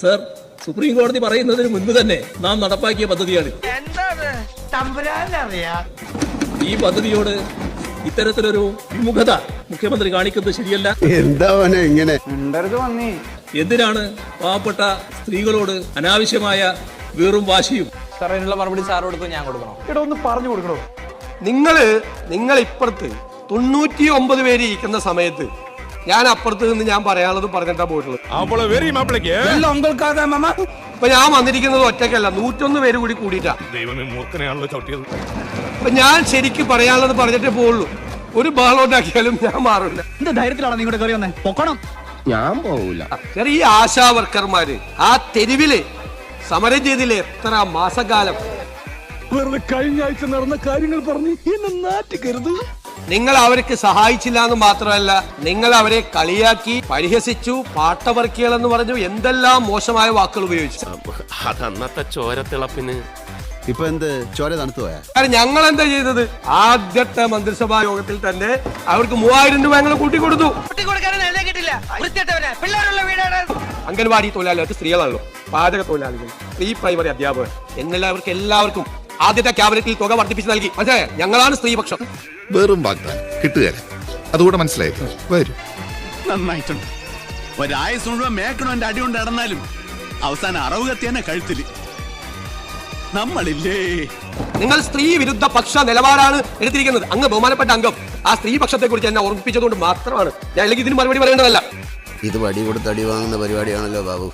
Sir, supreme കോടതി പറയുന്നതിന് മുൻപ് തന്നെ നാം നടപ്പാക്കിയ പദ്ധതിയാണ്. ഈ പദ്ധതിയോട് ഇത്തരത്തിലൊരു വിമുഖത മുഖ്യമന്ത്രി കാണിക്കുന്നത് ശരിയല്ല. ഇങ്ങനെ എന്തിനാണ് പാവപ്പെട്ട സ്ത്രീകളോട് അനാവശ്യമായ വീറും വാശിയും? സാർ, അതിനുള്ള മറുപടി സാർ കൊടുത്തു, ഞാൻ കൊടുക്കണോ? ഒന്ന് പറഞ്ഞു കൊടുക്കണോ? നിങ്ങൾ ഇപ്പുറത്ത് 99 പേര് ഇരിക്കുന്ന സമയത്ത് ഞാൻ അപ്പുറത്ത് നിന്ന് ഞാൻ പറയാനുള്ളത് പറഞ്ഞിട്ടാ പോയിട്ടുള്ളത്. ഇപ്പൊ ഞാൻ വന്നിരിക്കുന്നത് ഒറ്റയ്ക്കല്ല, 101 പേര് കൂടി കൂടിയിട്ടാ. അപ്പൊ ഞാൻ ശരിക്കും പറയാനുള്ളത് പറഞ്ഞിട്ടേ പോവുള്ളൂ. ഒരു ബഹളം ഉണ്ടാക്കിയാലും ഞാൻ മാറില്ല. എന്ത് ധൈര്യത്തിലാണ് നിങ്ങളുടെ കയറി വന്നേ? പൊക്കണം. ഞാൻ പോവില്ല. ഈ ആശാ വർക്കർമാര് ആ തെരുവില് സമരം ചെയ്തില്ലേ എത്ര മാസക്കാലം? വെറുതെ കഴിഞ്ഞ ആഴ്ച നടന്ന കാര്യങ്ങൾ പറഞ്ഞ് എന്നെ നാറ്റിക്കരുത്. നിങ്ങൾ അവർക്ക് സഹായിച്ചില്ല എന്ന് മാത്രമല്ല, നിങ്ങൾ അവരെ കളിയാക്കി, പരിഹസിച്ചു, പാട്ടവർക്കികളെന്ന് പറഞ്ഞു, എന്തെല്ലാം മോശമായ വാക്കുകൾ ഉപയോഗിച്ചു. അതന്നത്തെ ചോരത്തിളപ്പിന് ഇപ്പൊ എന്ത് ചോര തണുത്തു പോയാ? കാരണം ഞങ്ങൾ എന്താ ചെയ്തത്? ആദ്യത്തെ മന്ത്രിസഭാ യോഗത്തിൽ തന്നെ അവർക്ക് 3000 രൂപ ഞങ്ങൾ കൂട്ടിക്കൊടുത്തു. അംഗൻവാടി തൊഴിലാളികൾക്ക് സ്ത്രീകളാണല്ലോ, പാചക തൊഴിലാളികൾ, പ്രീ പ്രൈമറി അധ്യാപകർ എന്നെല്ലാവർക്കും എല്ലാവർക്കും ആദ്യത്തെ ക്യാബിനറ്റിൽ തുക വർദ്ധിപ്പിച്ച് നൽകി. പക്ഷേ ഞങ്ങളാണ് സ്ത്രീപക്ഷം. വെറും വാഗ്ദാനം കിട്ടുകയല്ല. അതുകൂടെ മനസ്സിലായി വരും. നന്നായിട്ടുണ്ട്. ഒരായുസ് മുഴുവൻ മേക്കണോന്റെ അടി കൊണ്ട് നടന്നാലും അവസാനം അറവ് കത്തിയെന്നെ കഴുത്തില്. നമ്മളില്ലേ, നിങ്ങൾ സ്ത്രീ വിരുദ്ധ പക്ഷ നിലപാടാണ് എടുത്തിരിക്കുന്നത്. അങ്ങ് ബഹുമാനപ്പെട്ട അംഗം ആ സ്ത്രീ പക്ഷത്തെ കുറിച്ച് എന്നെ ഓർമ്മിപ്പിച്ചതുകൊണ്ട് മാത്രമാണ് ഞാൻ ഇതിന് മറുപടി പറയേണ്ടതല്ല. ഇത് വടി കൊടുത്ത് അടി വാങ്ങുന്ന പരിപാടിയാണല്ലോ ബാബു.